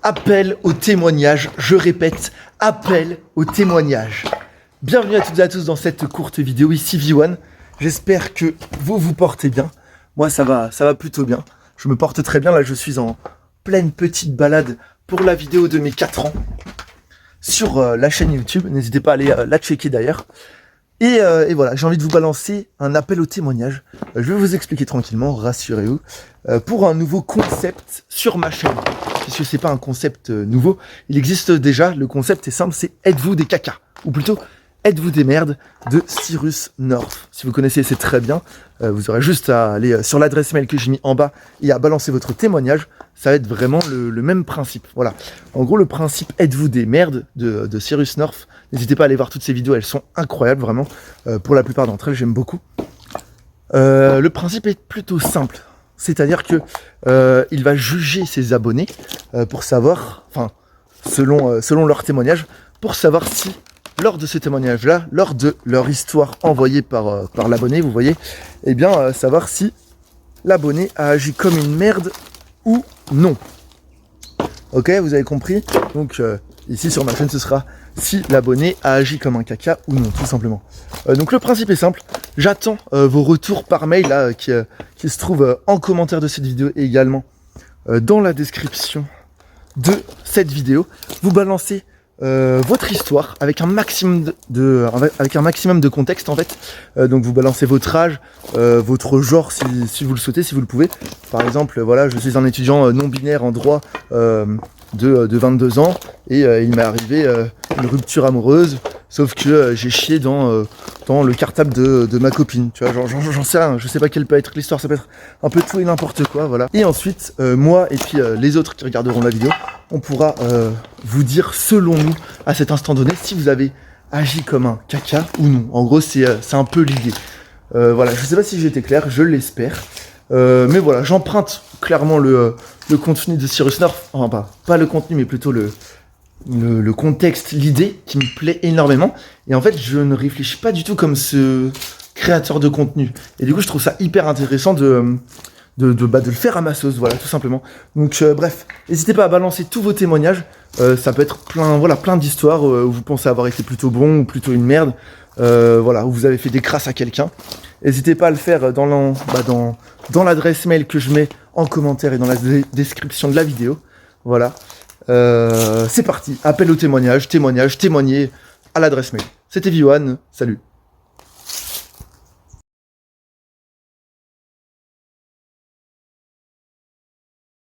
Appel au témoignage, je répète, appel au témoignage. Bienvenue à toutes et à tous dans cette courte vidéo, ici V1. J'espère que vous vous portez bien. Moi ça va plutôt bien. Je me porte très bien, là je suis en pleine petite balade pour la vidéo de mes 4 ans sur la chaîne YouTube. N'hésitez pas à aller la checker d'ailleurs. Et voilà, j'ai envie de vous balancer un appel au témoignage. Je vais vous expliquer tranquillement, rassurez-vous, pour un nouveau concept sur ma chaîne. Puisque c'est pas un concept nouveau, il existe déjà, le concept est simple, c'est êtes-vous des cacas? Ou plutôt, êtes-vous des merdes de Cyrus North. Si vous connaissez, c'est très bien. Vous aurez juste à aller sur l'adresse mail que j'ai mis en bas et à balancer votre témoignage. Ça va être vraiment le même principe. Voilà. En gros, le principe êtes-vous des merdes de Cyrus North. N'hésitez pas à aller voir toutes ces vidéos, elles sont incroyables, vraiment. Pour la plupart d'entre elles, j'aime beaucoup. Le principe est plutôt simple. C'est-à-dire que il va juger ses abonnés pour savoir, enfin, selon leur témoignage, pour savoir si, lors de ce témoignage-là, lors de leur histoire envoyée par l'abonné, vous voyez, eh bien, savoir si l'abonné a agi comme une merde ou non. Ok, vous avez compris? Donc, ici sur ma chaîne, ce sera si l'abonné a agi comme un caca ou non, tout simplement. Donc le principe est simple, j'attends vos retours par mail là, qui se trouvent en commentaire de cette vidéo et également dans la description de cette vidéo. Vous balancez votre histoire avec un maximum de contexte en fait. Donc vous balancez votre âge, votre genre si vous le souhaitez, si vous le pouvez. Par exemple, voilà, je suis un étudiant non binaire en droit de 22 ans et il m'est arrivé une rupture amoureuse, sauf que j'ai chié dans le cartable de ma copine, tu vois, j'en sais rien, je sais pas quelle peut être l'histoire, ça peut être un peu tout et n'importe quoi, voilà. Et ensuite, moi et puis les autres qui regarderont la vidéo, on pourra vous dire selon nous, à cet instant donné, si vous avez agi comme un caca ou non. En gros, c'est un peu l'idée. Voilà, je sais pas si j'ai été clair, je l'espère. Mais voilà, j'emprunte clairement le contenu de Cyrus North, enfin pas le contenu, mais plutôt le contexte, l'idée qui me plaît énormément. Et en fait, je ne réfléchis pas du tout comme ce créateur de contenu. Et du coup, je trouve ça hyper intéressant de le faire à ma sauce, voilà, tout simplement. Donc bref, n'hésitez pas à balancer tous vos témoignages. Ça peut être plein d'histoires où vous pensez avoir été plutôt bon ou plutôt une merde. Voilà, où vous avez fait des crasses à quelqu'un. N'hésitez pas à le faire dans l'adresse mail que je mets en commentaire et dans la description de la vidéo. Voilà. C'est parti. Appel au témoignage, témoignez à l'adresse mail. C'était V1, salut.